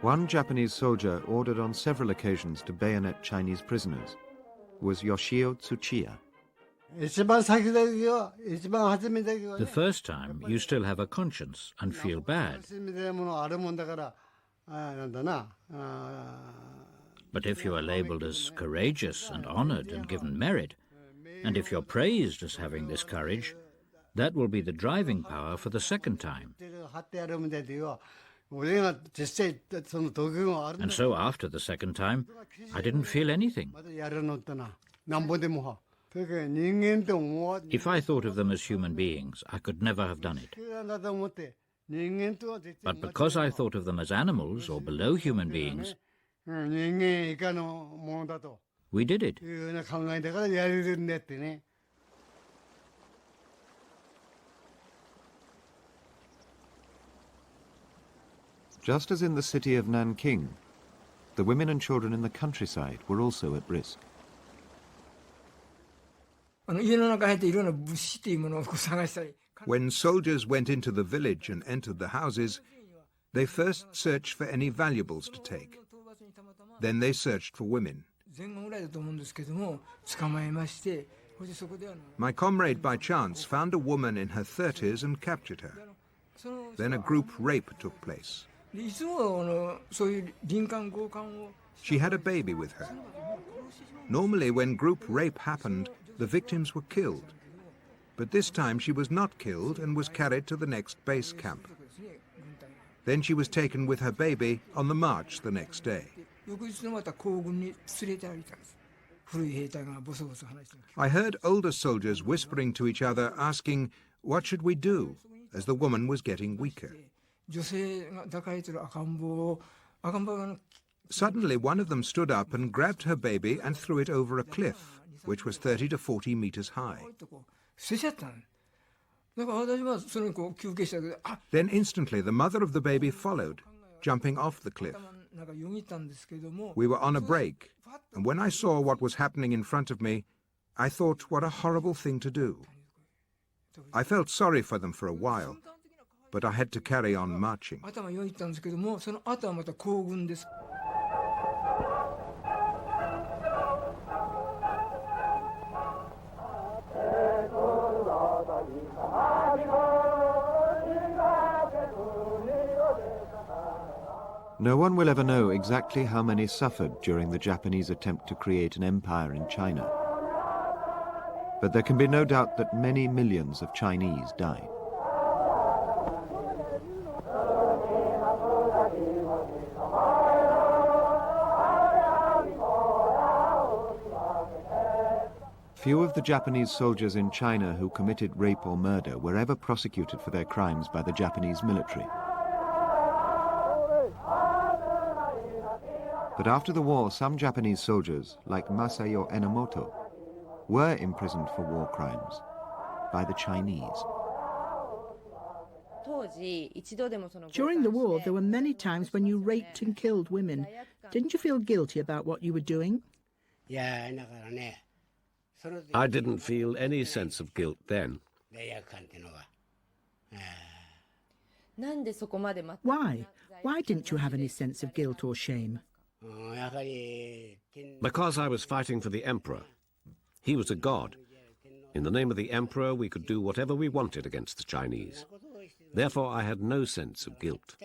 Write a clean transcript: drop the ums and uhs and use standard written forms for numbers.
One Japanese soldier ordered on several occasions to bayonet Chinese prisoners was Yoshio Tsuchiya. The first time, you still have a conscience and feel bad. But if you are labelled as courageous and honoured and given merit, and if you're praised as having this courage, that will be the driving power for the second time. And so after the second time, I didn't feel anything. If I thought of them as human beings, I could never have done it. But because I thought of them as animals or below human beings, we did it. Just as in the city of Nanking, the women and children in the countryside were also at risk. When soldiers went into the village and entered the houses, they first searched for any valuables to take. Then they searched for women. My comrade by chance found a woman in her 30s and captured her. Then a group rape took place. She had a baby with her. Normally, when group rape happened, the victims were killed. But this time she was not killed and was carried to the next base camp. Then she was taken with her baby on the march the next day. I heard older soldiers whispering to each other, asking, "What should we do?" as the woman was getting weaker. Suddenly, one of them stood up and grabbed her baby and threw it over a cliff, which was 30 to 40 meters high. Then instantly the mother of the baby followed, jumping off the cliff. We were on a break, and when I saw what was happening in front of me, I thought what a horrible thing to do. I felt sorry for them for a while, but I had to carry on marching. No one will ever know exactly how many suffered during the Japanese attempt to create an empire in China. But there can be no doubt that many millions of Chinese died. Few of the Japanese soldiers in China who committed rape or murder were ever prosecuted for their crimes by the Japanese military. But after the war, some Japanese soldiers, like Masayo Enomoto, were imprisoned for war crimes by the Chinese. During the war, there were many times when you raped and killed women. Didn't you feel guilty about what you were doing? I didn't feel any sense of guilt then. Why? Why didn't you have any sense of guilt or shame? Because I was fighting for the emperor. He was a god. In the name of the emperor, we could do whatever we wanted against the Chinese. Therefore, I had no sense of guilt.